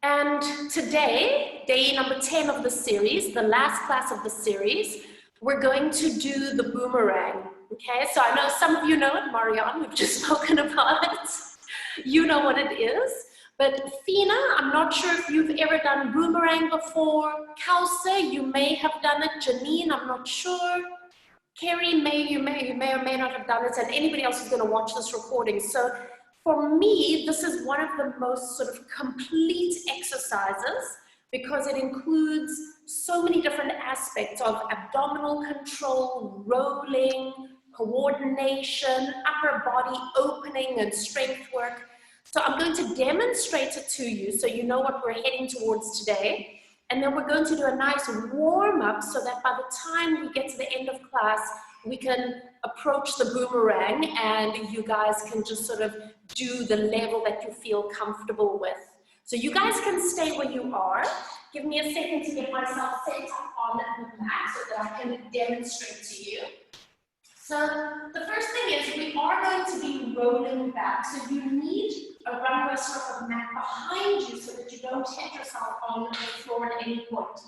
And today, day number 10 of the series, the last class of the series, we're going to do the boomerang. Okay, so I know some of you know it, Marianne, we've just spoken about it. You know what it is. But Fina, I'm not sure if you've ever done boomerang before. Kelsey, you may have done it. Janine, I'm not sure. Kerry, you may or may not have done it, and anybody else who's going to watch this recording. So for me, this is one of the most sort of complete exercises because it includes so many different aspects of abdominal control, rolling, coordination, upper body opening, and strength work. So I'm going to demonstrate it to you so you know what we're heading towards today. And then we're going to do a nice warm-up so that by the time we get to the end of class, we can approach the boomerang and you guys can just sort of do the level that you feel comfortable with. So you guys can stay where you are. Give me a second to get myself set up on the mat so that I can demonstrate to you. So the first thing is we are going to be rolling back. So you need a runway strip of mat behind you so that you don't hit yourself on the floor at any point.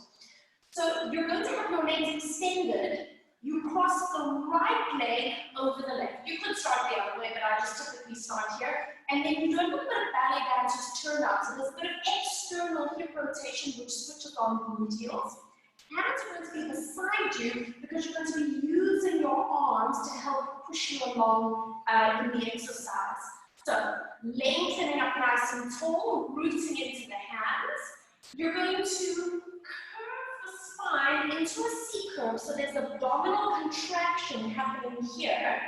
So you're going to have your legs extended. You cross the right leg over the left. You could start the other way, but I just typically start here. And then you do a little bit of ballet dancers turn out. So there's a bit of external hip rotation which switches on gluteals. Hands are going to be beside you because you're going to be using your arms to help push you along in the exercise. So lengthening up nice and tall, rooting into the hands. You're going to curve the spine into a C-curve, so there's abdominal contraction happening here.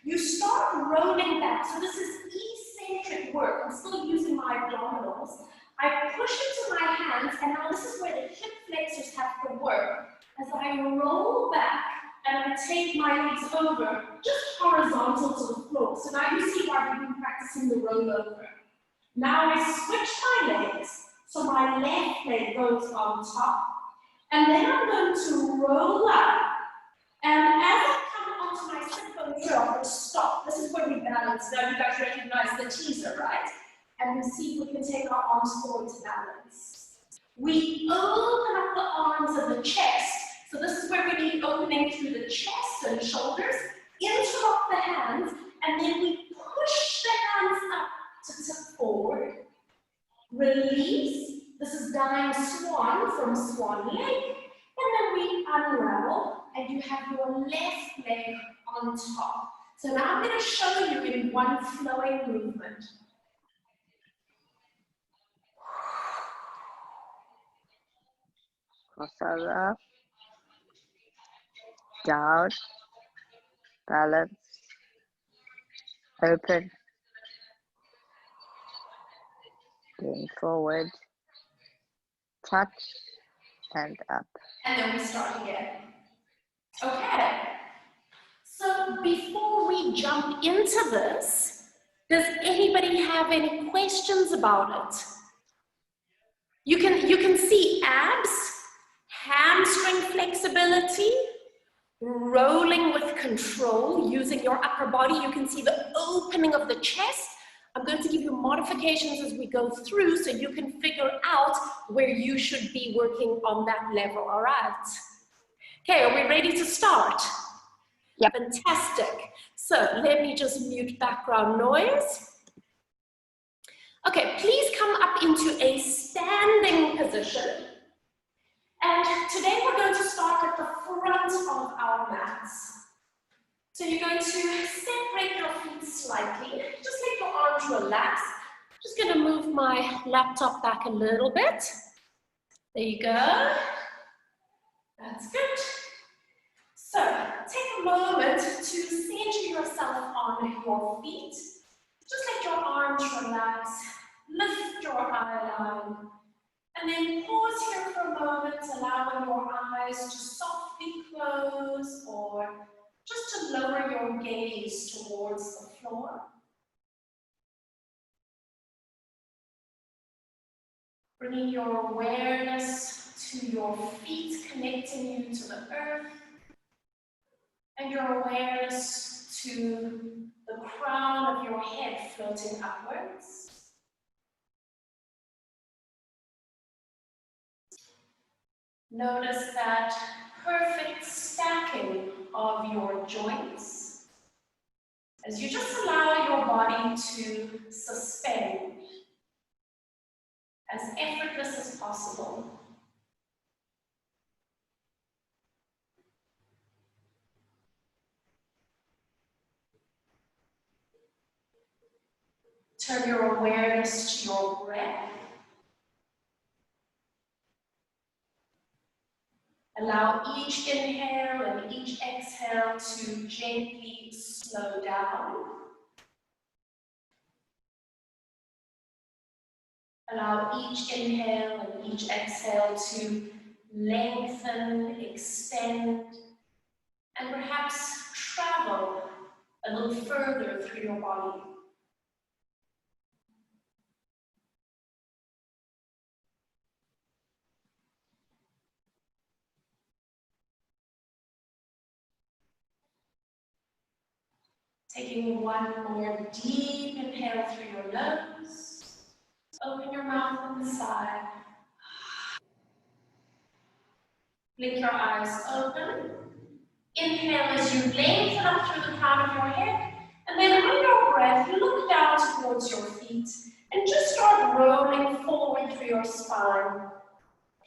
You start rolling back, so this is eccentric work. I'm still using my abdominals. I push into my hands, and now this is where the hip flexors have to work. As I roll back, and I take my legs over, just horizontal to the floor. So now you see why we've been practicing the rollover. Now I switch my legs, so my left leg goes on top. And then I'm going to roll up. And as I come onto my sit bone here, I'm going to stop. This is where we balance. Now you guys recognize the teaser, right? And we see if we can take our arms forward to balance. We open up the arms and the chest. So this is where we need opening through the chest and shoulders, interlock the hands, and then we push the hands up to tip forward. Release. This is dying swan from swan leg. And then we unravel, and you have your left leg on top. So now I'm going to show you in one flowing movement. Crossover, down, balance, open, going forward, touch, and up. And then we start again. Okay. So before we jump into this, does anybody have any questions about it? You can see abs, hamstring flexibility, rolling with control using your upper body. You can see the opening of the chest. I'm going to give you modifications as we go through so you can figure out where you should be working on that level, all right? Okay, are we ready to start? Yep. Fantastic. So let me just mute background noise. Okay, please come up into a standing position. And today we're going to start at the front of our mats. So you're going to separate your feet slightly. Just let your arms relax. Just going to move my laptop back a little bit. There you go. That's good. So take a moment to center yourself on your feet. Just let your arms relax. Lift your eye line. And then pause here for a moment, allowing your eyes to softly close or just to lower your gaze towards the floor. Bringing your awareness to your feet, connecting you to the earth, and your awareness to the crown of your head floating upwards. Notice that perfect stacking of your joints as you just allow your body to suspend as effortless as possible. Turn your awareness to your breath. Allow each inhale and each exhale to gently slow down. Allow each inhale and each exhale to lengthen, extend, and perhaps travel a little further through your body. Taking one more deep inhale through your nose. Open your mouth on the side. Blink your eyes open. Inhale as you lengthen up through the crown of your head. And then on your breath, you look down towards your feet and just start rolling forward through your spine.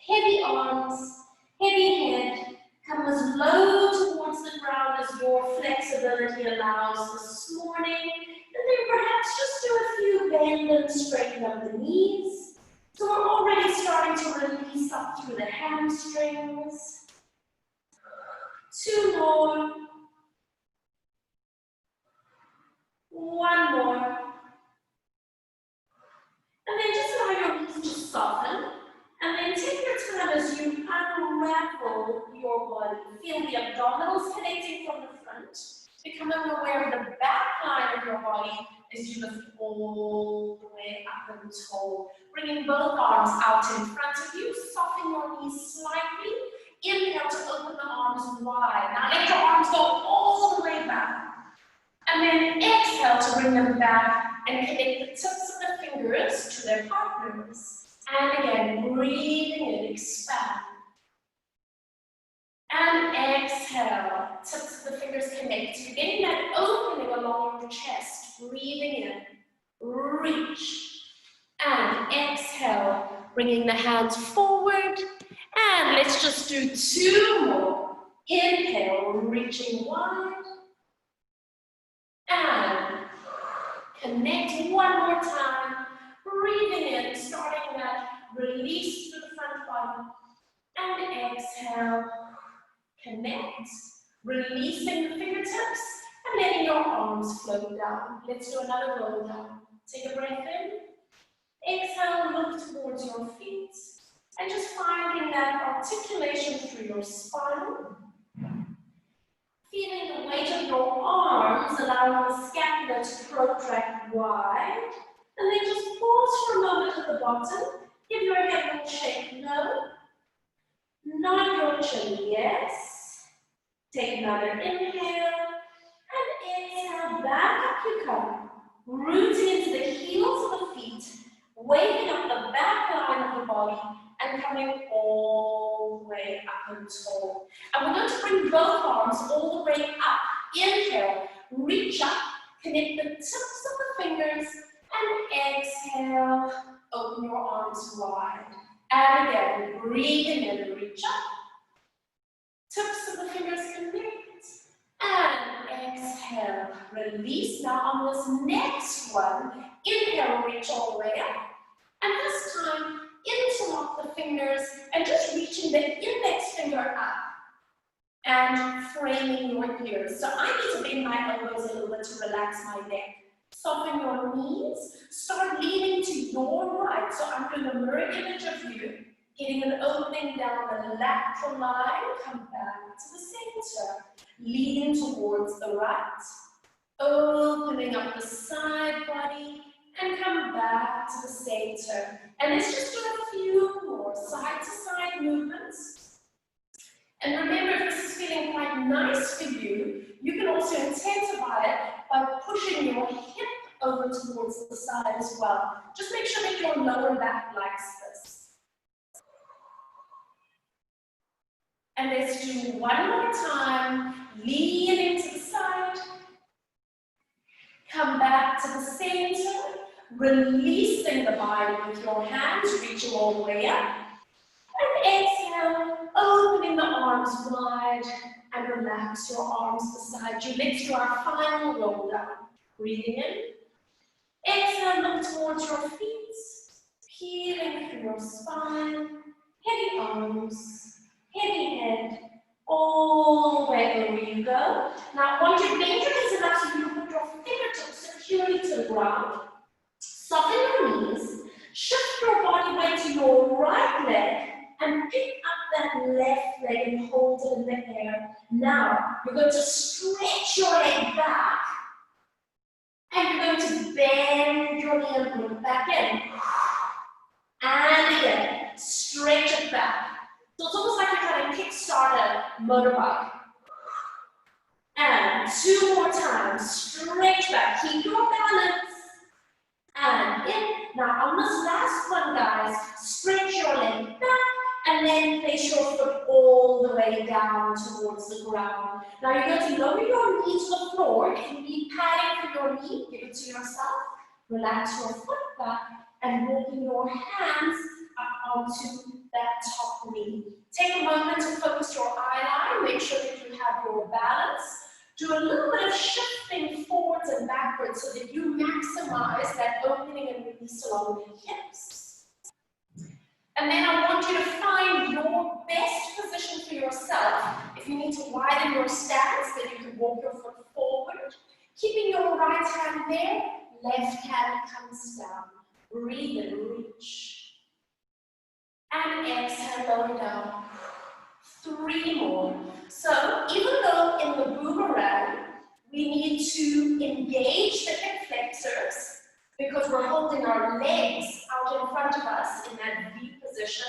Heavy arms, heavy head. Come as low towards the ground as your flexibility allows this morning. And then perhaps just do a few bend and straighten up the knees. So we're already starting to release up through the hamstrings. Two more. One more. And then just allow your knees to soften. And then take your time as you unravel your body. Feel the abdominals connecting from the front. Becoming aware of the back line of your body as you lift all the way up and tall. Bringing both arms out in front of you. Soften your knees slightly. Inhale to open the arms wide. Now let your arms go all the way back. And then exhale to bring them back and connect the tips of the fingers to their partners. And again, breathing in, expand. And exhale, tips of the fingers connect. You're getting that opening along your chest. Breathing in, reach. And exhale, bringing the hands forward. And let's just do two more. Inhale, reaching wide. And connect one more time. Breathing in, starting that release through the front body. And exhale, connect. Releasing the fingertips and letting your arms float down. Let's do another roll down. Take a breath in. Exhale, look towards your feet. And just finding that articulation through your spine. Feeling the weight of your arms, allowing the scapula to protract wide. And then just pause for a moment at the bottom. Give your head a little shake, no. Nod your chin, yes. Take another inhale. And exhale, back up you come. Rooting into the heels of the feet. Waking up the back line of the body. And coming all the way up and tall. And we're going to bring both arms all the way up. Inhale, reach up, connect the tips of the fingers, and exhale, open your arms wide. And again, breathing in, reach up, tips of the fingers connect, and exhale, release. Now on this next one, inhale, reach all the way up, and this time, interlock the fingers and just reaching the index finger up and framing your ears. So I need to bend my elbows a little bit to relax my neck. Soften your knees, start leaning to your right. So I'm doing a mirror image of you, getting an opening down the lateral line, come back to the center, leaning towards the right, opening up the side body, and come back to the center. And let's just do a few more side-to-side movements. And remember, if this is feeling quite nice for you, you can also intensify it by pushing your hip over towards the side as well. Just make sure that your lower back likes this. And let's do one more time. Lean into the side. Come back to the center. Releasing the body with your hands, reaching all the way up. And exhale, opening the arms wide and relax your arms beside you. Let's do our final roll down. Breathing in. Exhale, look towards your feet. Peeling through your spine. Heavy arms, heavy head. All the way over you go. Now, once you bend your knees enough so you can put your fingertips securely to the ground, soften your knees, shift your body weight to your right leg, and pick up that left leg and hold it in the air. Now, you're going to stretch your leg back, and you're going to bend your knee and bring it back in. And again, stretch it back. So it's almost like you're trying to kickstart a motorbike. And two more times, stretch back, keep your balance. And in. Now on this last one, guys, stretch your leg back and then place your foot all the way down towards the ground. Now you're going to lower your knee to the floor. If you need padding for your knee, give it to yourself. Relax your foot back and walking your hands up onto that top knee. Take a moment to focus your eye line. Make sure that you have your balance. Do a little bit of shifting forwards and backwards so that you maximize that opening and release along the hips. And then I want you to find your best position for yourself. If you need to widen your stance, then you can walk your foot forward. Keeping your right hand there, left hand comes down. Breathe and reach. And exhale, lower down. 3 more. So even though in the boomerang, we need to engage the hip flexors because we're holding our legs out in front of us in that V position,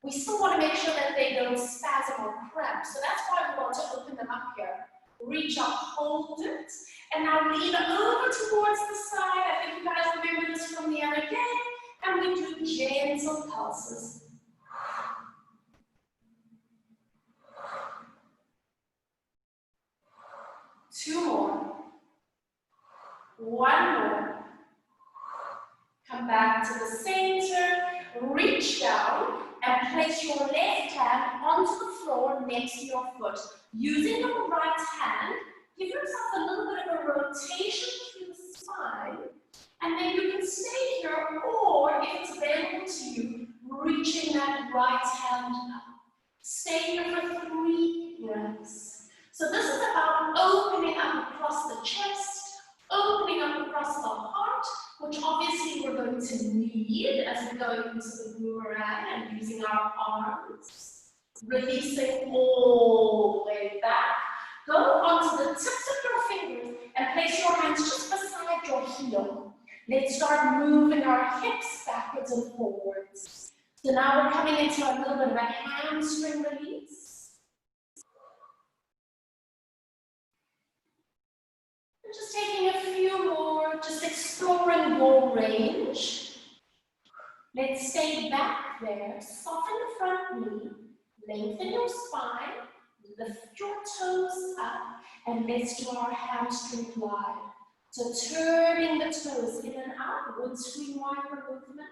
we still want to make sure that they don't spasm or cramp. So that's why we want to open them up here. Reach up, hold it, and now lean over towards the side. I think you guys remember this from the other day. And we do gentle pulses. Two more. One more. Come back to the center. Reach down and place your left hand onto the floor next to your foot. Using your right hand, give yourself a little bit of a rotation through the spine. And then you can stay here, or if it's available to you, reaching that right hand up. Stay here for 3 breaths. So this is about opening up across the chest, opening up across the heart, which obviously we're going to need as we go into the boomerang and using our arms. Releasing all the way back. Go onto the tips of your fingers and place your hands just beside your heel. Let's start moving our hips backwards and forwards. So now we're coming into a little bit of a hamstring release. And just taking a few more, just exploring your range. Let's stay back there. Soften the front knee, lengthen your spine, lift your toes up, and let's do our hamstring glide. So turning the toes in and out, wood screen wiper movement,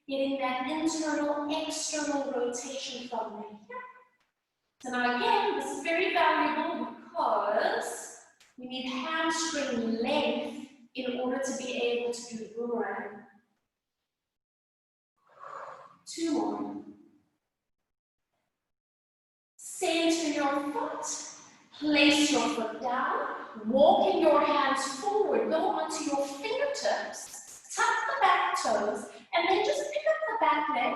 getting that internal, external rotation from the hip. So now again, this is very valuable because we need hamstring length in order to be able to do the boomerang. 2 more. Center your foot, place your foot down, walking your hands forward, go onto your fingertips, tuck the back toes, and then just pick up the back leg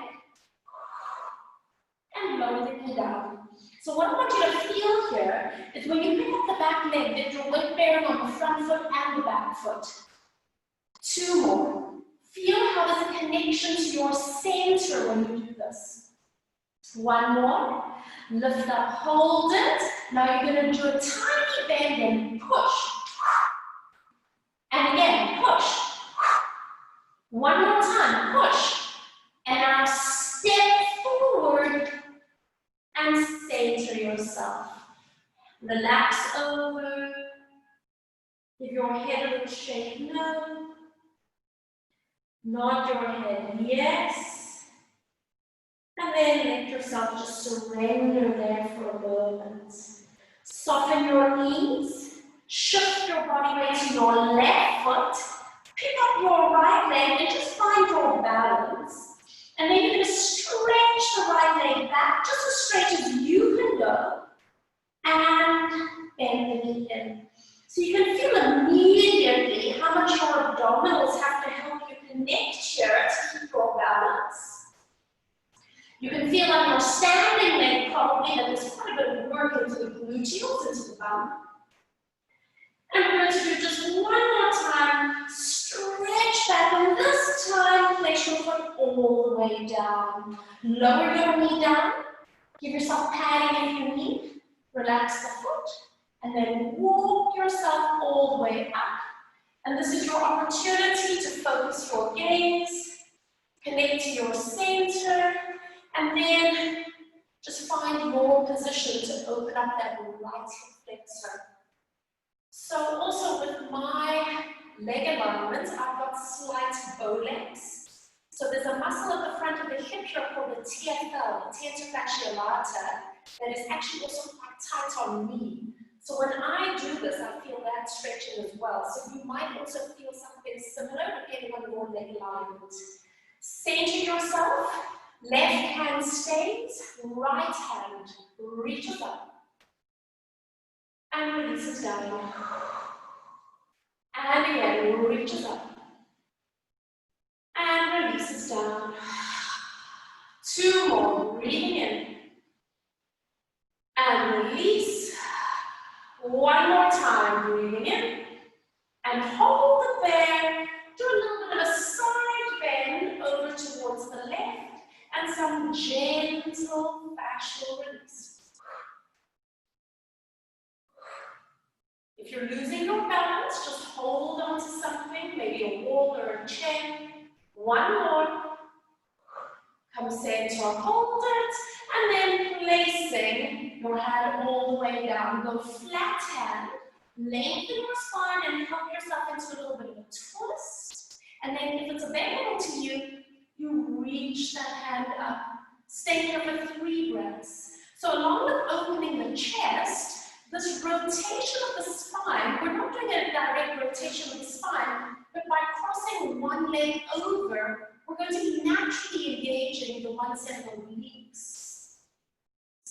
and lower the knee down. So what I want you to feel here is when you pick up the back leg, that your weight bearing on the front foot and the back foot. 2 more. Feel how there's a connection to your center when you do this. 1 more. Lift up, hold it. Now you're going to do a tiny bend and push. And again, push. 1 more time, push. And now step forward and stay Relax over. Give your head a little shake, no. Nod your head, yes. And then let yourself just surrender there for a moment. Soften your knees. Shift your body weight to your left foot. Pick up your right leg and just find your balance. And then you're going to stretch the right leg back just as straight as you can go. And bend the knee in. So you can feel immediately how much your abdominals have to help you connect here to keep your balance. You can feel on your standing leg probably that there's quite a bit of work into the gluteals, into the bum. And we're going to do just one more time. Stretch back, and this time place your foot all the way down. Lower your knee down. Give yourself padding if you need. Relax the foot. And then walk yourself all the way up. And this is your opportunity to focus your gaze, connect to your center, and then just find your position to open up that right hip flexor. So also with my leg alignment, I've got slight bow legs. So there's a muscle at the front of the hip here called the TFL, the tensor fasciae lata, that is actually also quite tight on me. So when I do this, I feel that stretching as well. So you might also feel something similar depending on your leg alignment. Center yourself, left hand stays, right hand reaches up and releases down. And again, reaches up and releases down. Two more, breathing in and release. One more time, breathing in and hold it there. Do a little bit of a side bend over towards the left and some gentle fascial release. If you're losing your balance, just hold on to something, maybe a wall or a chair. One more. Come center, hold it, and then placing your hand all the way down. Go flat hand, lengthen your spine and help yourself into a little bit of a twist. And then if it's available to you, you reach that hand up. Stay here for 3 breaths. So along with opening the chest, this rotation of the spine, we're not doing a direct rotation of the spine, but by crossing one leg over, we're going to be naturally engaging the one set of obliques.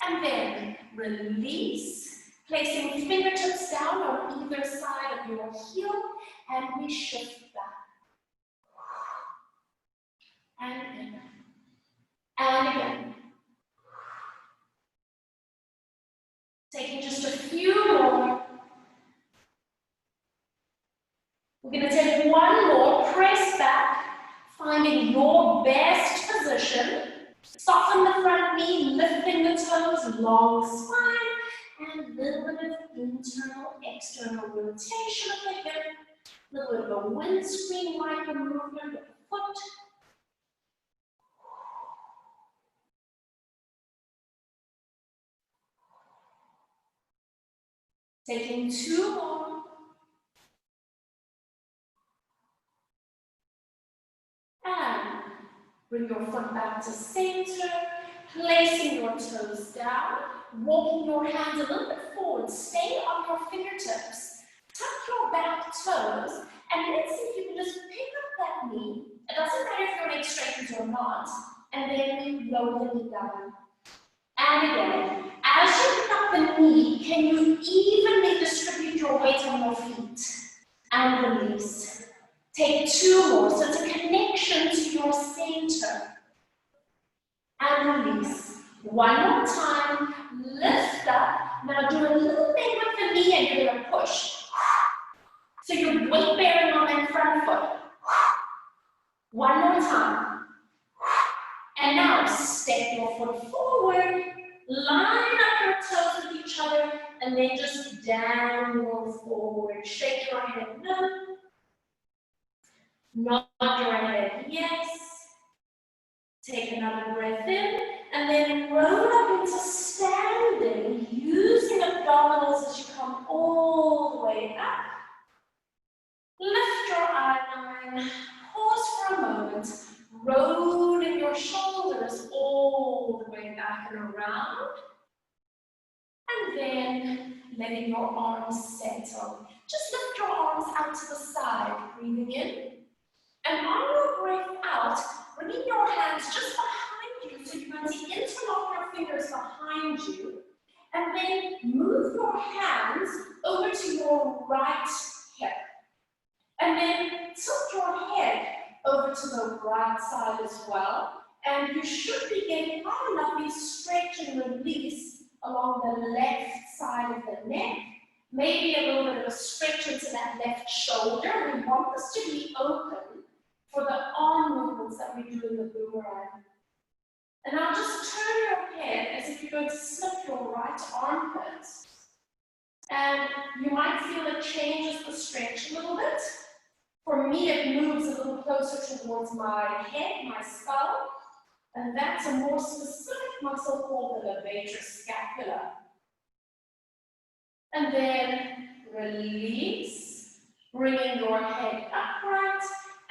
And then release, placing fingertips down on either side of your heel, and we shift back. And in. And again. Taking just a few more. We're going to take one more, press back, finding your best position. Soften the front knee, lifting the toes, long spine, and a little bit of internal, external rotation of the hip, a little bit of a windscreen wiper movement of the foot. Taking 2 more. And bring your foot back to center, placing your toes down, walking your hands a little bit forward, stay on your fingertips, tuck your back toes, and let's see if you can just pick up that knee. It doesn't matter if your leg straightens or not, and then lower the knee down. And again, as you pick up the knee, can you evenly distribute your weight on your feet? And release. Take 2 more, so it's a connection to your center. And release. One more time, lift up. Now do a little thing with the knee and you're going to push. So you're weight bearing on that front foot. One more time. And now step your foot forward, line up your toes with each other, and then just downward forward. Shake your head no. Nod your head yes. Take another breath in, and then roll up into standing, using abdominals as you come all the way up. Lift your eye line, pause for a moment, rolling your shoulders all the way back and around. And then letting your arms settle. Just lift your arms out to the side, breathing in. And on your breath out, bringing your hands just behind you, so you're going to interlock your fingers behind you, and then move your hands over to your right hip. And then tilt your head over to the right side as well. And you should be getting quite a lovely stretch and release along the left side of the neck. Maybe a little bit of a stretch into that left shoulder. We want this to be open for the arm movements that we do in the boomerang. And now just turn your head as if you're going to slip your right armpit. And you might feel it changes the stretch a little bit. For me, it moves a little closer towards my head, my skull. And that's a more specific muscle called the levator scapula. And then release, bringing your head upright,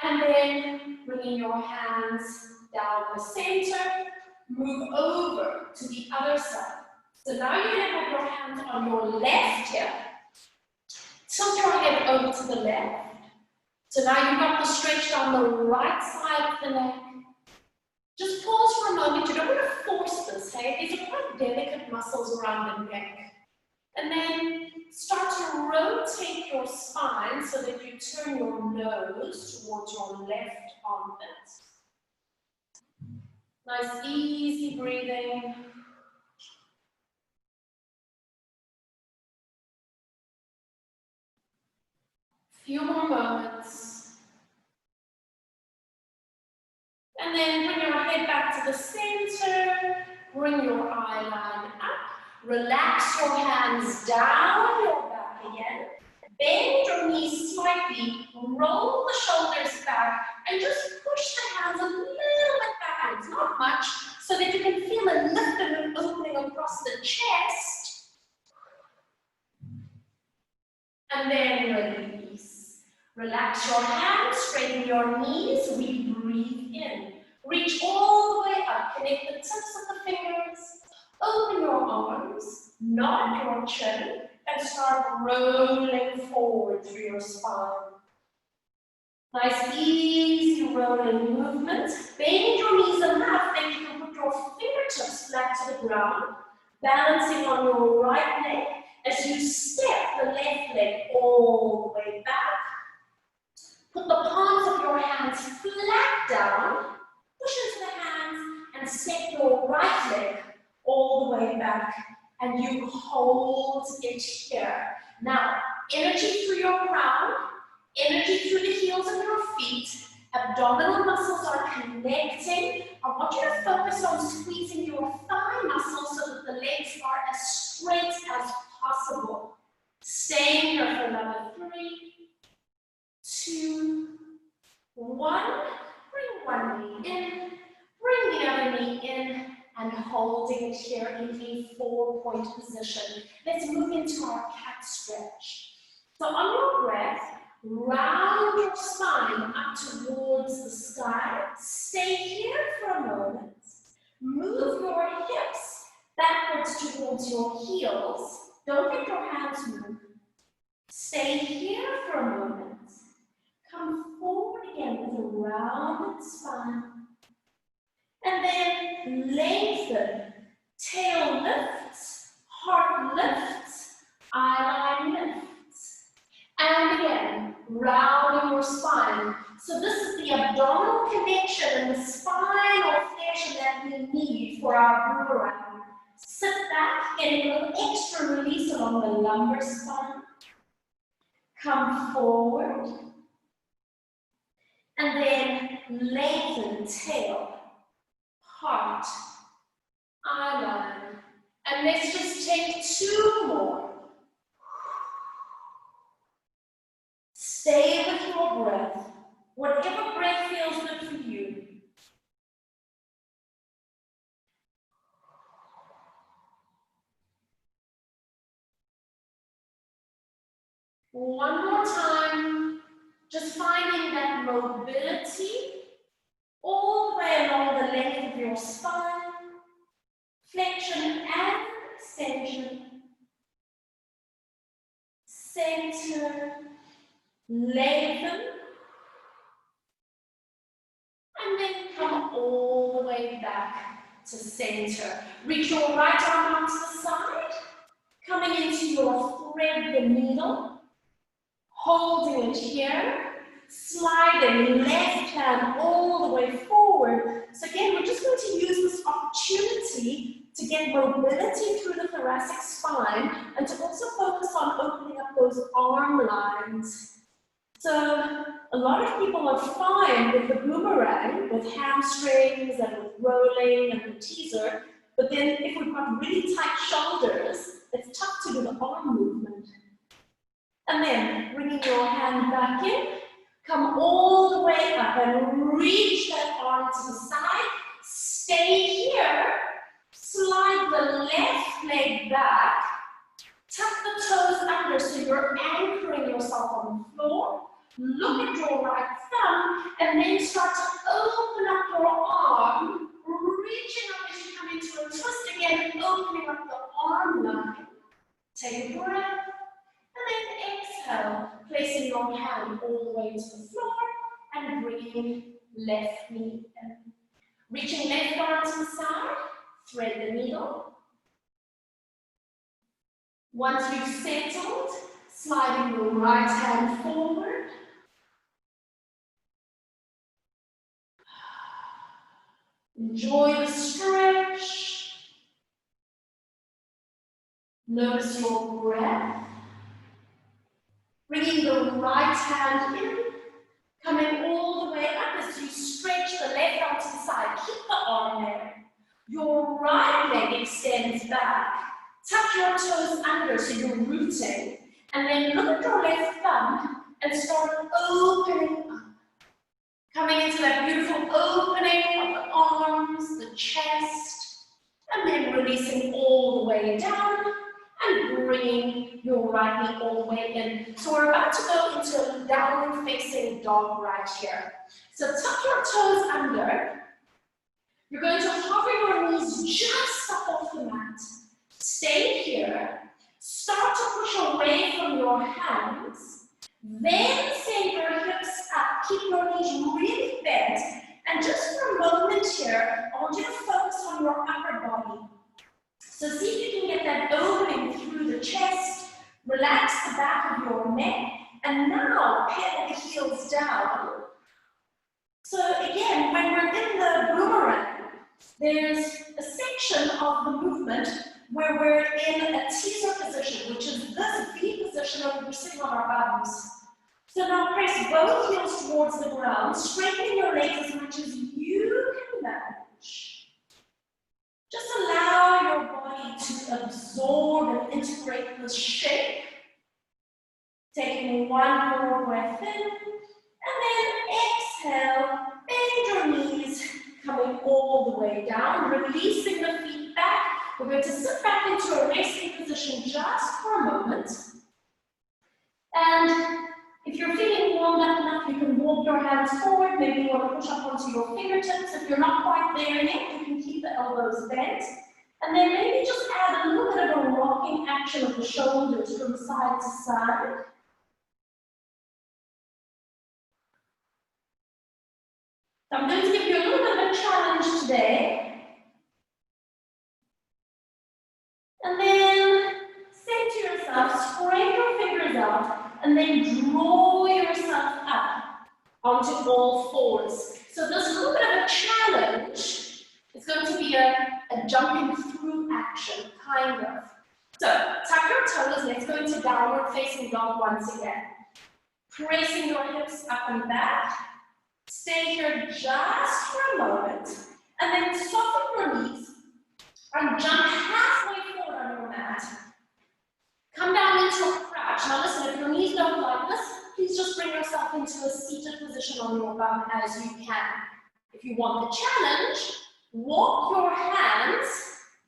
and then bringing your hands down the center, move over to the other side. So now you're going to have your hands on your left hip. Tilt your head over to the left. So now you've got the stretch down the right side of the neck. Just pause for a moment. You don't want to force this, hey? These are quite delicate muscles around the neck. And then start to rotate your spine so that you turn your nose towards your left armpit. Nice, easy breathing. Few more moments. And then bring your head back to the center. Bring your eye line up. Relax your hands down your back again. Bend your knees slightly. Roll the shoulders back. And just push the hands a little bit backwards. Not much. So that you can feel a lift and an opening across the chest. And then release. Relax your hands, straighten your knees, we breathe in. Reach all the way up, connect the tips of the fingers, open your arms, nod your chin, and start rolling forward through your spine. Nice, easy rolling movement. Bend your knees enough that you can put your fingertips flat to the ground, balancing on your right leg as you step the left leg all the way back. Put the palms of your hands flat down, push into the hands, and step your right leg all the way back. And you hold it here. Now, energy through your crown, energy through the heels of your feet, abdominal muscles are connecting. I want you to focus on squeezing your thigh muscles so that the legs are as straight as possible. Staying here for another 3, 2, 1. Bring one knee in, bring the other knee in, and holding it here in a 4-point position. Let's move into our cat stretch. So on your breath, round your spine up towards the sky. Stay here for a moment. Move your hips backwards towards your heels. Don't let your hands move. Stay here for a moment. Come forward again with a rounded spine. And then lengthen. Tail lifts, heart lifts, eyeline lifts. And again, rounding your spine. So this is the abdominal connection and the spinal flexion that we need for our boomerang. Sit back, getting a little extra release along the lumbar spine. Come forward. And then lengthen tail, heart, eyeline. And let's just take 2 more. Stay with your breath. Whatever breath feels good for you. One more time, just finding that mobility all the way along the length of your spine, flexion and extension, center, lengthen, and then come all the way back to center. Reach your right arm out to the side, coming into your thread the needle, holding it here, sliding left hand all the way forward. So again, we're just going to use this opportunity to get mobility through the thoracic spine and to also focus on opening up those arm lines. So a lot of people are fine with the boomerang, with hamstrings and with rolling and the teaser, but then if we've got really tight shoulders, it's tough to do the arm movement. And then bringing your hand back in, come all the way up and reach that arm to the side, stay here, slide the left leg back, tuck the toes under so you're anchoring yourself on the floor. Look at your right thumb and then start to open up your arm, reaching up as you come into a twist again, opening up the arm line. Take a breath and then exhale, placing your hand all the way to the floor and bringing left knee in. Reaching left arm to the side, thread the needle. Once you've settled, sliding your right hand forward. Enjoy the stretch. Notice your breath. Bringing the right hand in, coming all the way up as you stretch the left arm to the side. Keep the arm there. Your right leg extends back. Tuck your toes under so you're rooting. And then look at your left thumb and start opening up. Coming into that beautiful opening of the arms, the chest, and then releasing all the way down and bringing your right knee all the way in. So we're about to go into a downward facing dog right here. So tuck your toes under. You're going to hover your knees just up off the mat. Stay here. Start to push away from your hands. Then send your hips up. Keep your knees really bent. And just for a moment here, I want you to focus on your upper body. So see if you can get that opening through the chest. Relax the back of your neck. And now pedal the heels down. So again, when we're in the boomerang, there's a section of the movement where we're in a teaser position, which is this V position where we're sitting on our bums. So now press both heels towards the ground, straightening your legs as much as you can manage. Just allow your body to absorb and integrate this shape. Taking one more breath in, and then exhale, bend your knees, coming all the way down, releasing the feet back. We're going to sit back into a resting position just for a moment. And if you're feeling warmed up enough, you can walk your hands forward. Maybe you want to push up onto your fingertips. If you're not quite there yet, you can keep the elbows bent. And then maybe just add a little bit of a rocking action of the shoulders from side to side. So I'm going to give you a little bit of a challenge today. And then say to yourself, spread your fingers out, and then draw yourself up onto all fours. So this little bit of a challenge is going to be a jumping through action, kind of. So tuck your toes, let's go into downward facing dog once again. Pressing your hips up and back. Stay here just for a moment, and then soften your knees and jump halfway forward on your mat. Come down into a crouch. Now listen, if your knees don't like this, please just bring yourself into a seated position on your bum as you can. If you want the challenge, walk your hands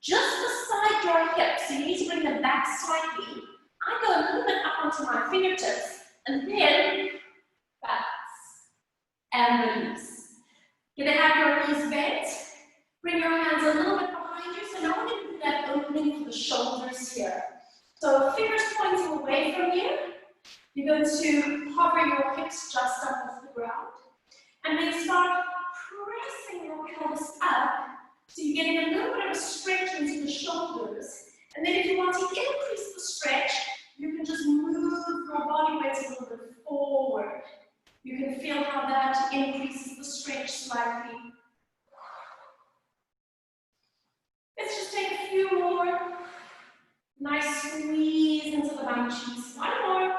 just beside your hips. So you need to bring them back slightly. I go a little bit up onto my fingertips, and then balance and release. You're going to have your knees bent. Bring your hands a little bit behind you. So now we're going to do that opening for the shoulders here. So fingers pointing away from you. You're going to hover your hips just up off the ground. And then start pressing your pelvis up. So you're getting a little bit of a stretch into the shoulders. And then if you want to increase the stretch, you can just move your body weight a little bit forward. You can feel how that increases the stretch slightly. Let's just take a few more. Nice squeeze into the bum cheeks. One more.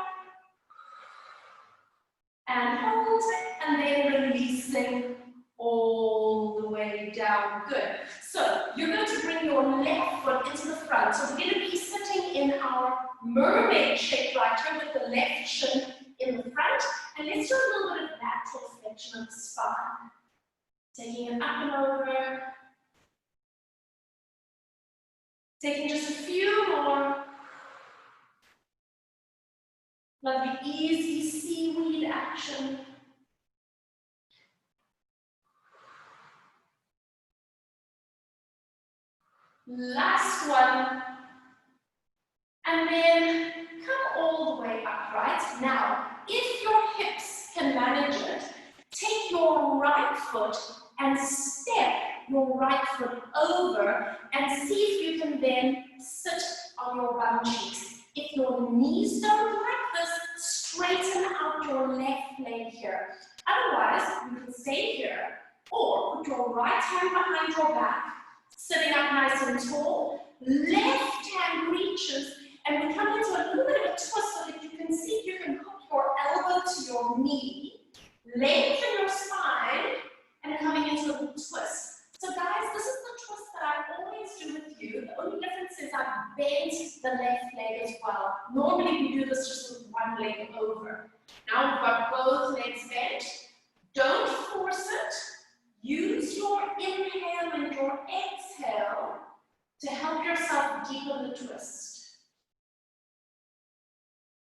And hold, and then releasing all the way down. Good. So you're going to bring your left foot into the front. So we're going to be sitting in our mermaid shape right here with the left shin in the front. And let's do a little bit of lateral flexion of the spine. Taking it up and over. Taking just a few more. Lovely, easy seaweed action. Last one. And then come all the way upright. Now, if your hips can manage it, take your right foot and step your right foot over and see if you can then sit on your bum cheeks. If your knees don't like this, straighten out your left leg here. Otherwise, you can stay here or put your right hand behind your back, sitting up nice and tall, left hand reaches, and we come into a little bit of a twist so that you can see if you can hook your elbow to your knee, lengthen your spine, and coming into a little twist. So guys, this is the twist that I always do with you. The only difference is I've bent the left leg as well. Normally we do this just with one leg over. Now we've got both legs bent. Don't force it. Use your inhale and your exhale to help yourself deepen the twist.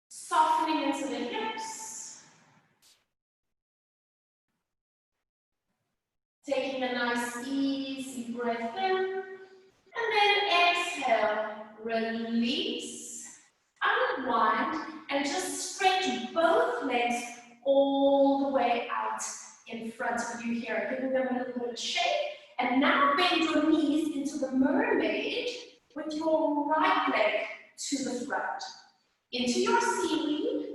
Softening into the hips. Taking a nice easy breath in. And then exhale, release, unwind, and just stretch both legs all the way out in front of you here, giving them a little bit of shape. And now bend your knees into the mermaid with your right leg to the front. Into your seaweed.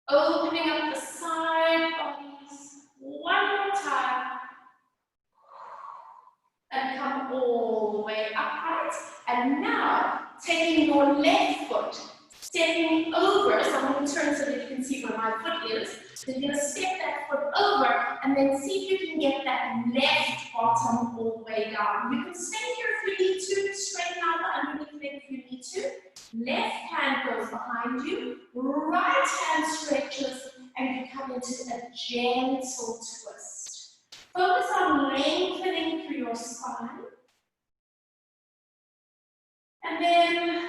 Opening up the side bodies. One more time. And come all the way upright. And now, taking your left foot, stepping over, so I'm going to turn so that you can see where my foot is. So you're going to step that foot over, and then see if you can get that left bottom all the way down. You can stay here if you need to, straighten out the underneath leg if you need to. Left hand goes behind you, right hand stretches, and you come into a gentle twist. Focus on lengthening through your spine. And then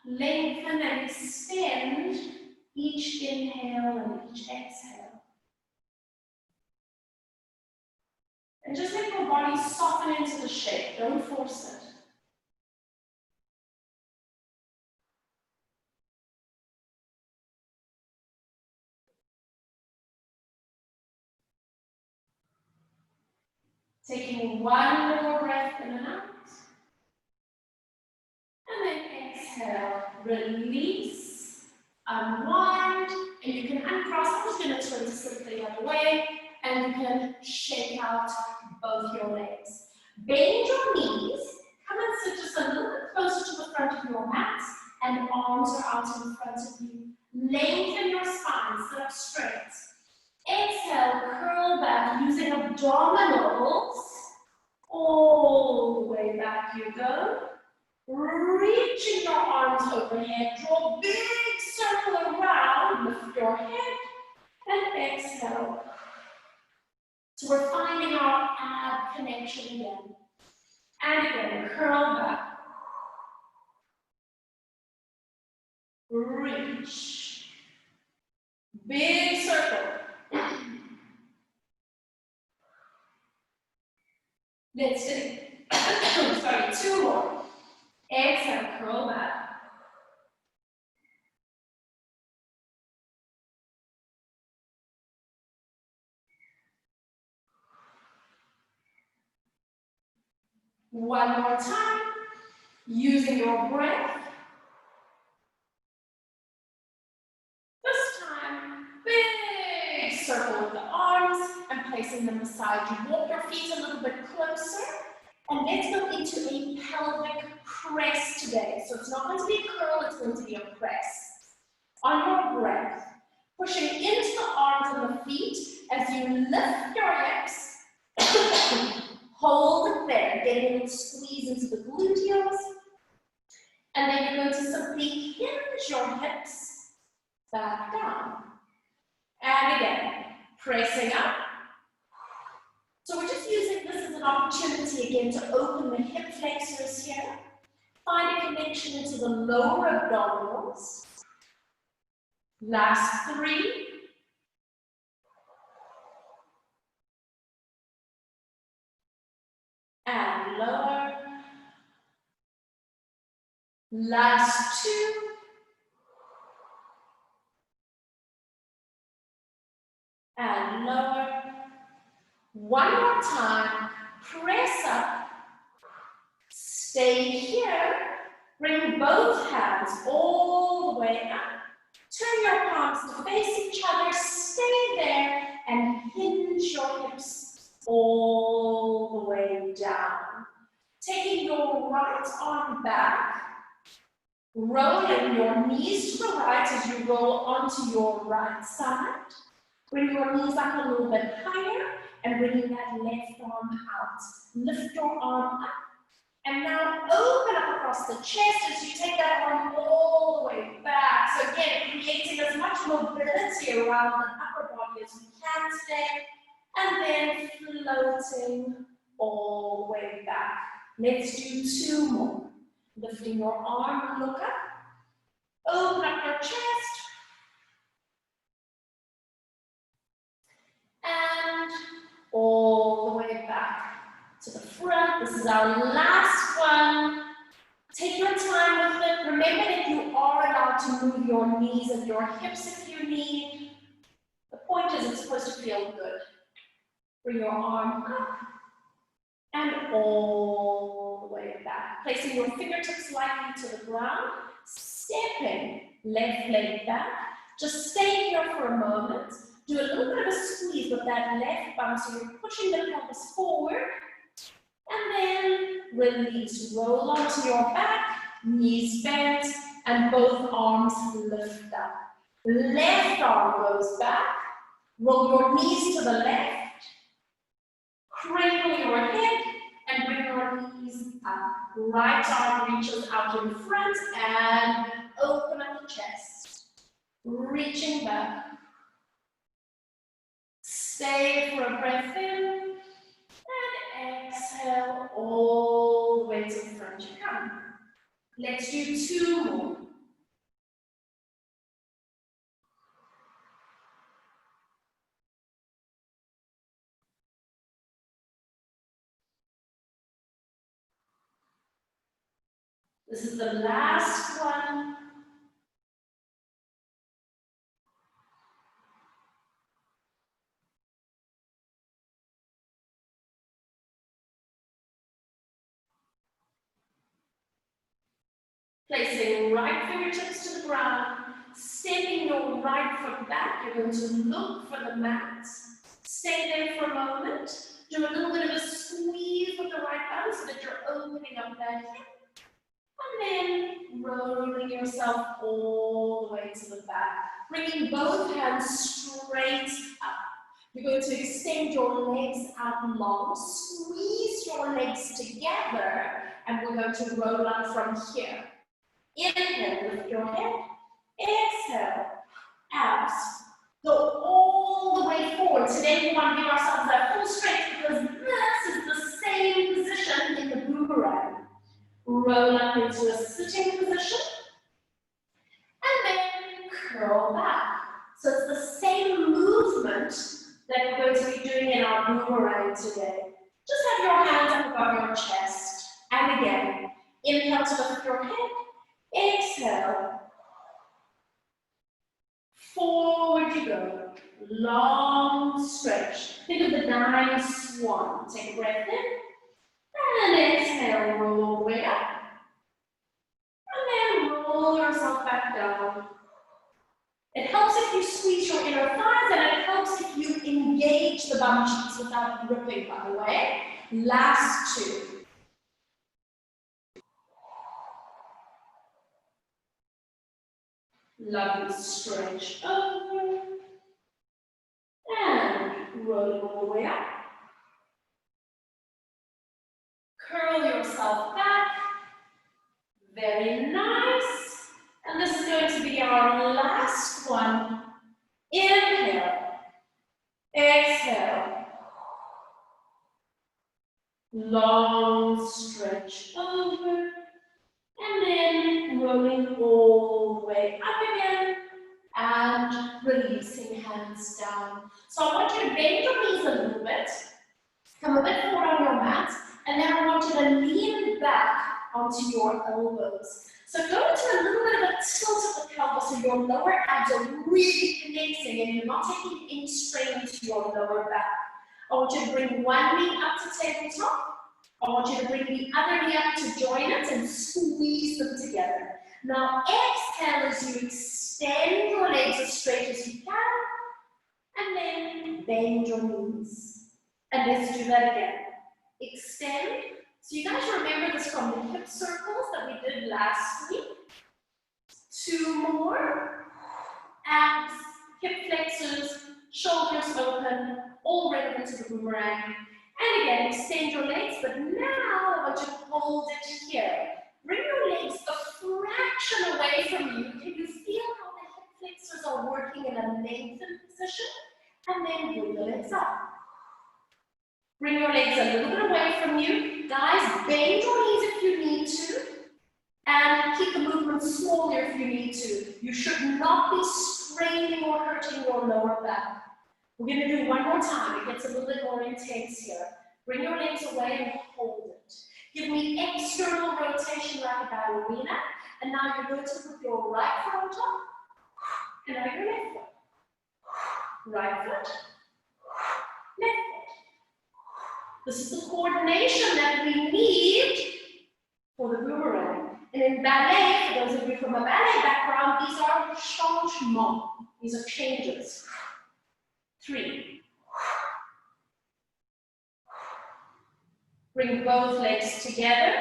lengthen and extend each inhale and each exhale. And just let your body soften into the shape, don't force it. Taking one more breath in and out. And then exhale, release, unwind, and you can uncross. I'm just going to turn to sit the other way, and you can shake out both your legs. Bend your knees, come and sit just a little bit closer to the front of your mat, and arms are out in front of you. Lengthen your spine, sit up straight. Exhale, curl back using abdominals. All the way back you go. Reaching your arms overhead, draw a big circle around, lift your head, and exhale. So we're finding our ab connection again. And again, curl back. Reach. Big circle. Let's do, sorry, 2 more. Exhale, curl back. One more time, using your breath. This time, big circle with the arms and placing them aside. You walk your feet a little bit closer, and let's go into a pelvic press today. So it's not going to be a curl, it's going to be a press. On your breath, pushing into the arms and the feet as you lift your hips. Hold it there, getting a little squeeze into the gluteals. And then you're going to simply hinge your hips back down. And again, pressing up. So we're just using this as an opportunity again to open the hip flexors here. Find a connection into the lower abdominals. Last 3. And lower. Last 2. And lower. One more time. Press up. Stay here. Bring both hands all the way up. Turn your palms to face each other. Stay there and hinge your hips all the way down. Taking your right arm back. Rolling your knees to the right as you roll onto your right side. Bring your knees up a little bit higher and bringing that left arm out. Lift your arm up. And now open up across the chest as you take that arm all the way back. So again, creating as much mobility around the upper body as we can today. And then floating all the way back. Let's do 2 more. Lifting your arm, look up. Open up your chest. And all the way back to the front. This is our last one. Take your time with it. Remember that you are allowed to move your knees and your hips if you need. The point is it's supposed to feel good. Bring your arm up and all the way back. Placing your fingertips lightly to the ground. Stepping left leg back. Just stay here for a moment. Do a little bit of a squeeze with that left bum so you're pushing the pelvis forward. And then release. Roll onto your back, knees bent, and both arms lift up. Left arm goes back. Roll your knees to the left. Cradle your head and bring your knees up. Right arm reaches out in front and open up the chest. Reaching back. Stay for a breath in. And exhale all the way to the front you come. Let's do 2 more. This is the last one. Placing right fingertips to the ground, stepping your right foot back. You're going to look for the mat. Stay there for a moment. Do a little bit of a squeeze with the right bum so that you're opening up that hip. And then rolling yourself all the way to the back. Bringing both hands straight up. You're going to extend your legs out long. Squeeze your legs together. And we're going to roll up from here. Inhale, lift your head. Exhale, abs. Go all the way forward. Today we want to give ourselves that pull straight because this is the same position in the boomerang. Roll up into a sitting position and then curl back. So it's the same movement that we're going to be doing in our boomerang today. Just have your hands up above your chest. And again, inhale to lift your head. Exhale. Forward you go. Long stretch. Think of the dying swan. Take a breath in. And exhale, roll all the way up. And then roll yourself back down. It helps if you squeeze your inner thighs, and it helps if you engage the bum cheeks without gripping, by the way. Last two. Lovely stretch over. And roll it all the way up. Curl yourself back. Very nice. And this is going to be our last one. Inhale. Exhale. Long stretch over. And then rolling all the way up again. And releasing hands down. So I want you to bend your knees a little bit. Come a bit forward on your mat. And then I want you to lean back onto your elbows. So go into a little bit of a tilt of the pelvis so your lower abs are really connecting and you're not taking any strain into your lower back. I want you to bring one knee up to tabletop. I want you to bring the other knee up to join it and squeeze them together. Now exhale as you extend your legs as straight as you can. And then bend your knees. And let's do that again. Extend. So you guys remember this from the hip circles that we did last week. Two more. Abs, hip flexors, shoulders open, all relevant to the boomerang. And again, extend your legs, but now I want you to hold it here. Bring your legs a fraction away from you. Can you feel how the hip flexors are working in a lengthened position? And then bring the legs up. Bring your legs a little bit away from you. Guys, bend your knees if you need to. And keep the movement smaller if you need to. You should not be straining or hurting your lower back. We're going to do one more time. It gets a little bit more intense here. Bring your legs away and hold it. Give me external rotation like a ballerina. And now you're going to put your right foot on top. And now your left foot. Right foot. Left foot. This is the coordination that we need for the boomerang. And in ballet, for those of you from a ballet background, these are changements. These are changes. 3. Bring both legs together.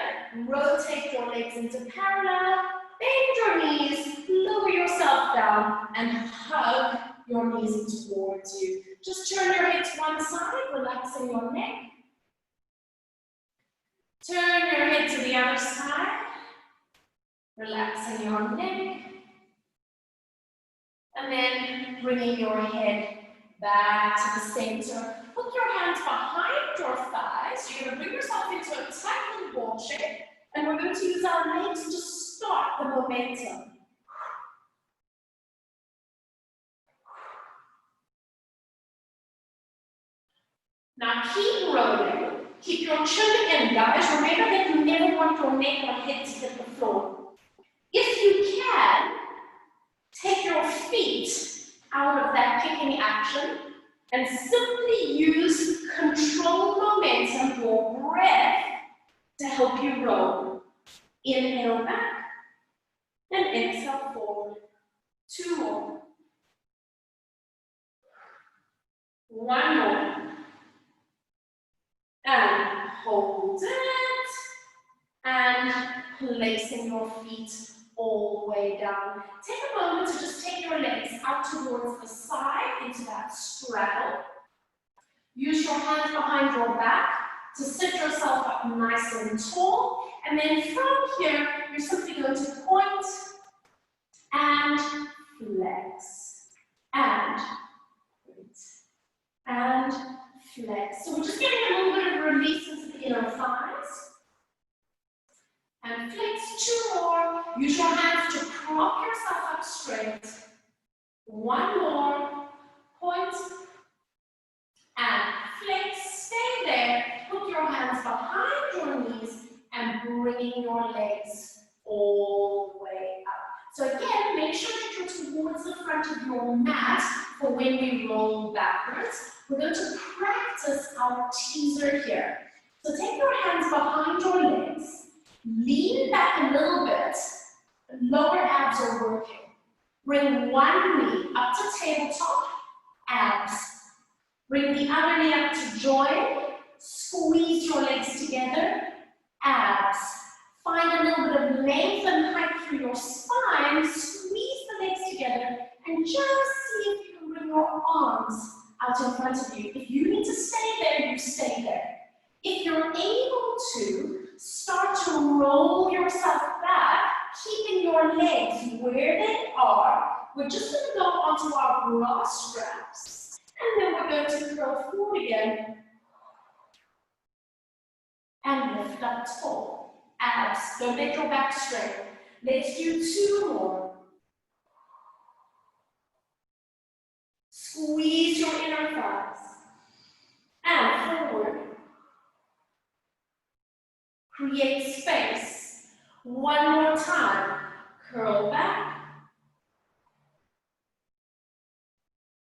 Rotate your legs into parallel. Bend your knees. Lower yourself down and hug your knees towards you. Just turn your head to one side, relaxing your neck. Turn your head to the other side, relaxing your neck, and then bringing your head back to the center. Put your hands behind your thighs. You're going to bring yourself into a tight little ball shape, and we're going to use our legs to start the momentum. Now keep rolling. Keep your chin in, guys. Remember that you never want your neck or head to hit the floor. If you can, take your feet out of that kicking action and simply use controlled momentum, your breath, to help you roll. Inhale back and exhale forward. 2 more. 1 more. And hold it, and placing your feet all the way down. Take a moment to just take your legs out towards the side into that straddle. Use your hands behind your back to sit yourself up nice and tall. And then from here, you're simply going to point and flex. And flex. So we're just getting a little bit of release into the inner thighs. And flex 2 more. Use your hands to prop yourself up straight. 1 more. Point. And flex. Stay there. Put your hands behind your knees and bringing your legs all the way up. So again, make sure that you're towards the front of your mat for when we roll backwards. We're going to practice our teaser here. So take your hands behind your legs. Lean back a little bit. Lower abs are working. Bring one knee up to tabletop. Abs. Bring the other knee up to join. Squeeze your legs together. Abs. Find a little bit of length and height through your spine. Squeeze the legs together and just see if you can bring your arms out in front of you. If you need to stay there, you stay there. If you're able to, start to roll yourself back, keeping your legs where they are. We're just going to go onto our bra straps. And then we're going to curl forward again. And lift up tall. Abs. Don't let your back strain. Let's do 2 more. Squeeze your inner thighs. And forward. Create space. 1 more time. Curl back.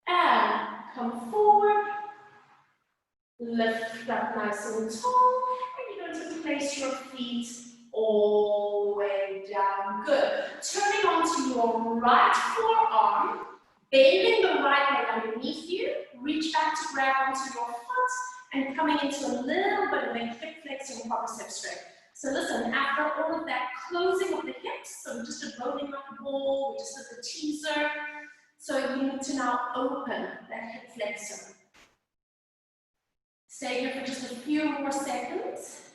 And come forward. Lift up nice and tall. And you're going to place your feet all the way down. Good. Turning onto your right forearm. Bending the right leg underneath you. Reach back to grab onto your foot. And coming into a little bit of a hip flexor and quadricep strength. So listen, after all of that closing of the hips, so we just did rolling up the ball, we just did the teaser. So you need to now open that hip flexor. Stay here for just a few more seconds.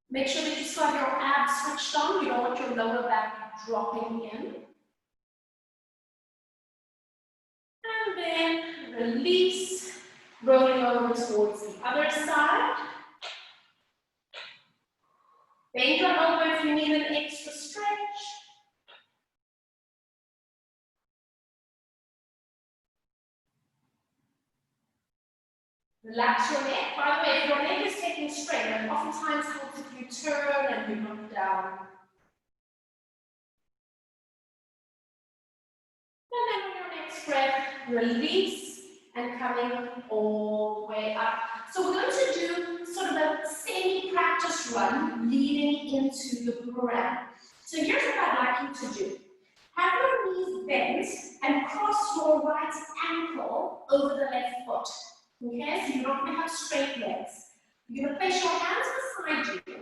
Make sure that you still have your abs switched on. You don't want your lower back dropping in. And then release. Rolling over towards the other side. Bend your elbow if you need an extra stretch. Relax your neck. By the way, if your neck is taking strain, it oftentimes helps if you turn and you look down. And then on your next breath, release. And coming all the way up. So we're going to do sort of a semi-practice run leading into the boomerang. So here's what I'd like you to do. Have your knees bent and cross your right ankle over the left foot. Okay, so you're not going to have straight legs. You're going to place your hands beside you.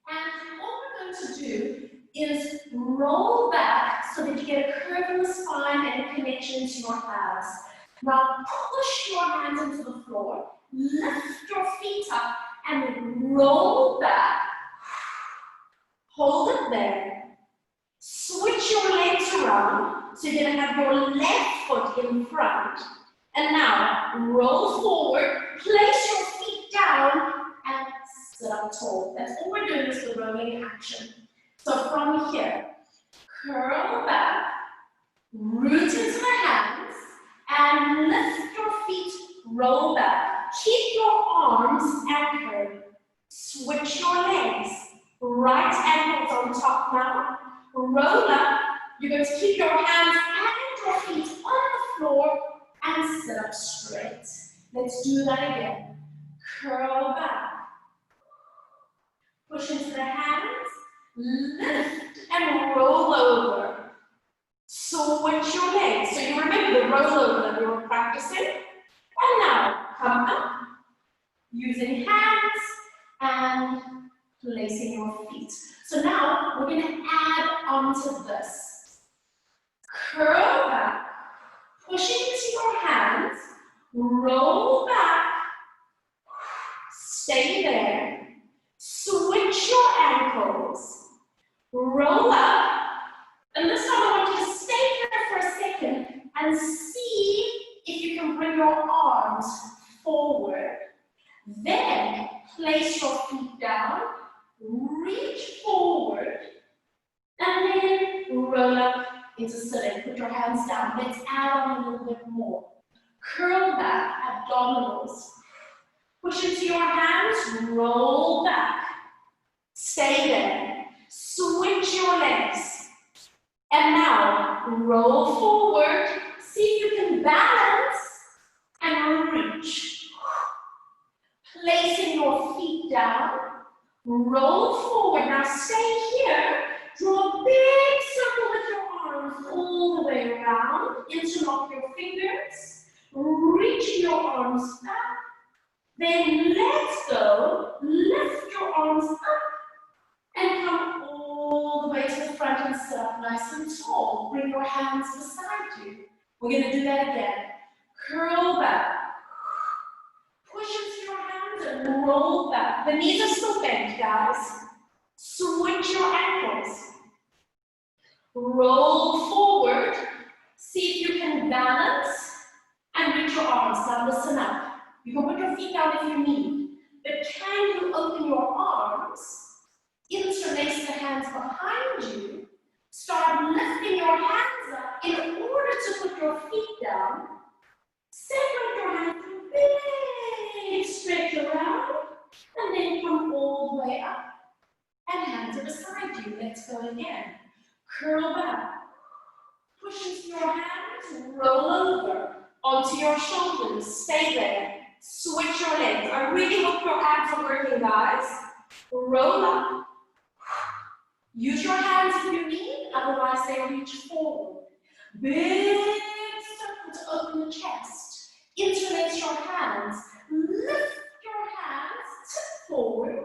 And all we're going to do is roll back so that you get a curve in the spine and a connection to your abs. Now push your hands into the floor, lift your feet up and roll back. Hold it there. Switch your legs around. So you're going to have your left foot in front. And now roll forward, place your feet down and sit up tall. That's all we're doing is the rolling action. So from here, curl back, root into the hands. And lift your feet, roll back. Keep your arms anchored. Switch your legs. Right ankles on top now. Roll up. You're going to keep your hands and your feet on the floor and sit up straight. Let's do that again. Curl back. Push into the hands. Lift and roll over. Switch your legs. So you remember the rollover that we were practicing. And now come up using hands and placing your feet. So now we're going to add on to this. Curl back, pushing into your hands, roll back, stay there, switch your ankles, roll up. And this time I want you to stay here for a second and see if you can bring your arms forward. Then place your feet down, reach forward, and then roll up into sitting. Put your hands down. Let's add on a little bit more. Curl back, abdominals. Push into your hands, roll back. Stay there. Switch your legs. And now roll forward. See if you can balance and reach. Placing your feet down. Roll forward. Now stay here. Draw a big circle with your arms all the way around. Interlock your fingers. Reach your arms back. Then let go. Lift your arms up. And come all the way to the front and sit up nice and tall. Bring your hands beside you. We're going to do that again. Curl back. Push into your hands and roll back. The knees are still bent, guys. Switch your ankles. Roll forward. See if you can balance and reach your arms. Now listen up. You can put your feet down if you need. But can you open your arms? Interlace the hands behind you. Start lifting your hands up in order to put your feet down. Separate your hands to big stretch around, and then come all the way up. And hands are beside you. Let's go again. Curl back. Push into your hands, roll over onto your shoulders. Stay there. Switch your legs. I really hope your abs are working, guys. Roll up. Use your hands if you need, otherwise they reach forward. Big circle to open the chest. Interlace your hands. Lift your hands, tip forward.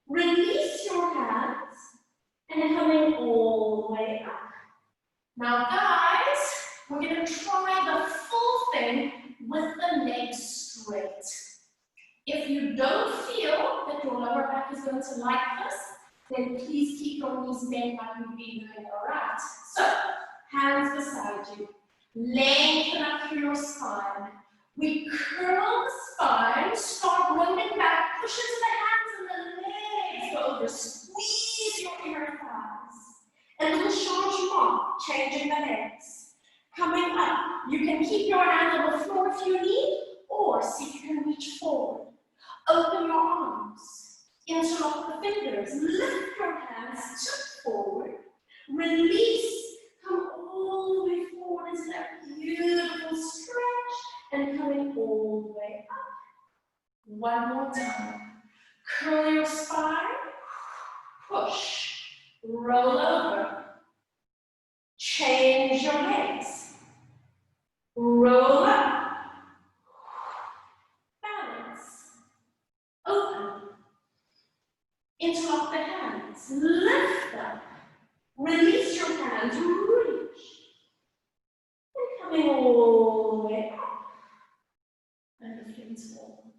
Release your hands, and then coming all the way up. Now guys, we're going to try the full thing with the legs straight. If you don't feel that your lower back is going to like this, then please keep your knees bent like we've been doing, all right? So, hands beside you. Lengthen up through your spine. We curl the spine, start rolling back, push into the hands and the legs go over. Squeeze your inner thighs. A little changement, changing the legs. Coming up, you can keep your hands on the floor if you need, or see if you can reach forward. Open your arms. Interlock the fingers, lift your hands, tip forward, release, come all the way forward into that beautiful stretch, and coming all the way up. One more time. Curl your spine, push, roll over, change your legs, roll up, balance, open. Interlock the hands, lift up, release your hands, reach, and coming all the way up, and lifting tall.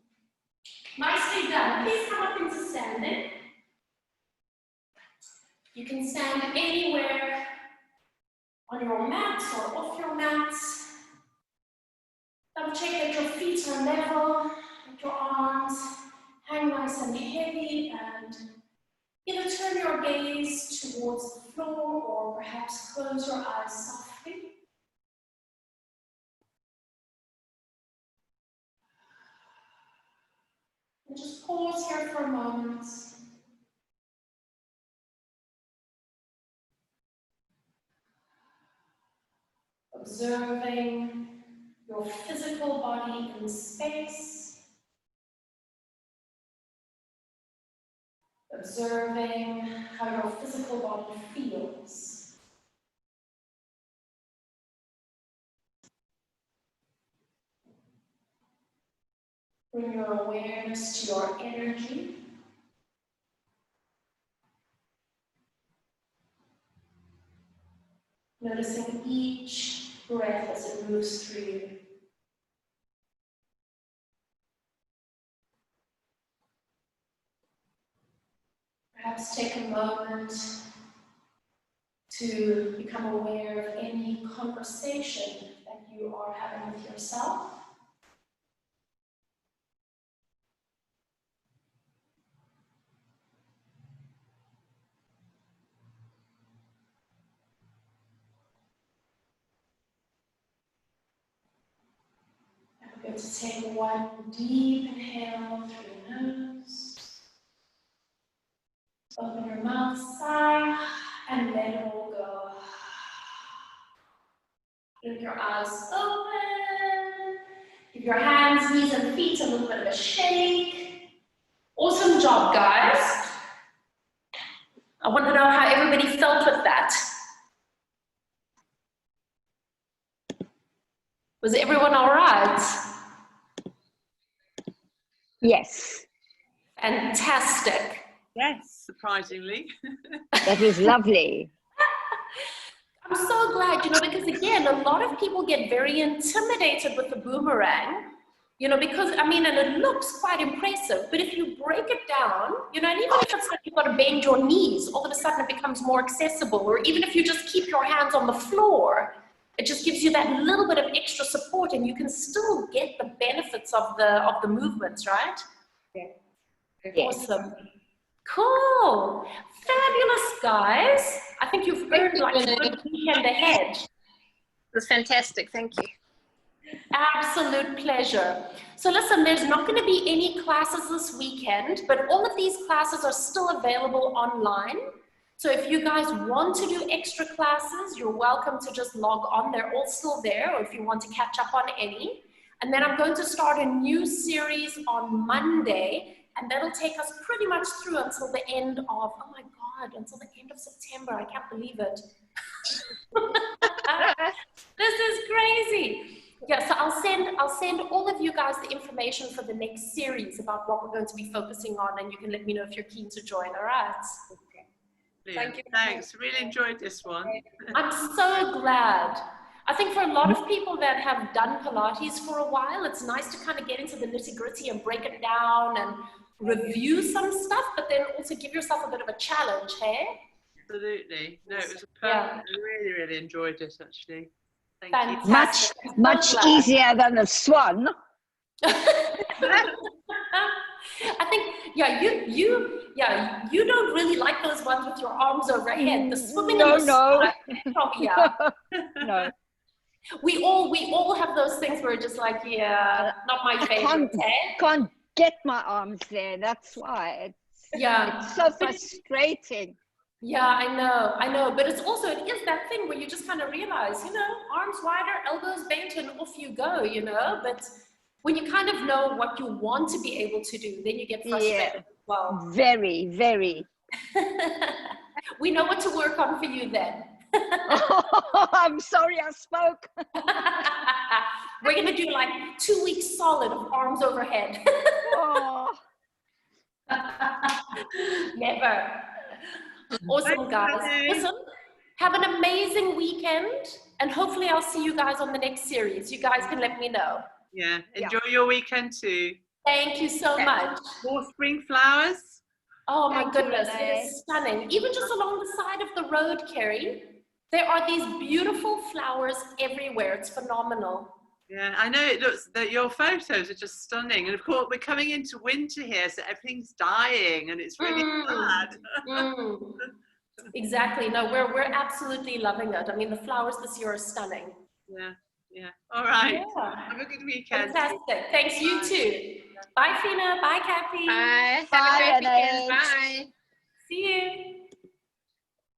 Nicely done. Please come up into standing. You can stand anywhere on your mat or off your mat. Double check that your feet are level, that your arms hang nice and heavy, and either turn your gaze towards the floor or perhaps close your eyes softly. And just pause here for a moment. Observing your physical body in space. Observing how your physical body feels. Bring your awareness to your energy. Noticing each breath as it moves through you. Perhaps take a moment to become aware of any conversation that you are having with yourself. going to take one deep inhale through your nose. Open your mouth, sigh, and let it all go. Keep your eyes open. Give your hands, knees, and feet a little bit of a shake. Awesome job, guys. I want to know how everybody felt with that. Was everyone all right? Yes, Fantastic. Yes, surprisingly. that was lovely. I'm so glad, because again, a lot of people get very intimidated with the boomerang, because, and it looks quite impressive, but if you break it down, and even if it's like you've got to bend your knees, all of a sudden it becomes more accessible, or even if you just keep your hands on the floor, it just gives you that little bit of extra support and you can still get the benefits of the movements, right? Yes. Awesome. Cool. Fabulous, guys. I think you've earned like a good weekend ahead. It was fantastic. Thank you. Absolute pleasure. So listen, there's not going to be any classes this weekend, but all of these classes are still available online. So if you guys want to do extra classes, you're welcome to just log on. They're all still there, or if you want to catch up on any. And then I'm going to start a new series on Monday, and that'll take us pretty much through until the end of, oh my God, until the end of September. I can't believe it. This is crazy. Yeah, so I'll send all of you guys the information for the next series about what we're going to be focusing on, and you can let me know if you're keen to join, all right? Thank you. Thanks. Really enjoyed this one. I'm so glad. I think for a lot of people that have done Pilates for a while, it's nice to kind of get into the nitty-gritty and break it down and review some stuff, but then also give yourself a bit of a challenge, hey? Absolutely. No, it was a perfect. Yeah. I really, really enjoyed it, actually. Thank you. Fantastic. Much easier than a swan. I think, yeah, you don't really like those ones with your arms overhead. The swimming in the sky, yeah. No. We all have those things where we're just like, yeah, not my favorite. Can't get my arms there. That's why it's so frustrating. Yeah, I know, but it is that thing where you just kind of realize, arms wider, elbows bent, and off you go, but when you kind of know what you want to be able to do, then you get frustrated as well. Very, very. We know what to work on for you then. Oh, I'm sorry I spoke. We're going to do like 2 weeks solid of arms overhead. Oh. Never. Awesome, guys. Listen, have an amazing weekend, and hopefully I'll see you guys on the next series. You guys can let me know. Yeah. Enjoy your weekend too. Thank you so much. More spring flowers. Oh my Thank you, goodness, it Renee. is stunning. Even just along the side of the road, Kerry, there are these beautiful flowers everywhere. It's phenomenal. Yeah, I know it looks that your photos are just stunning, and of course we're coming into winter here, so everything's dying, and it's really sad. Exactly. No, we're absolutely loving it. I mean, the flowers this year are stunning. Yeah. All right. Yeah. Have a good weekend. Fantastic. Thanks, you too. Bye, Fina. Bye, Kathy. Bye. Bye, Have a great Renee. weekend. Bye. See you.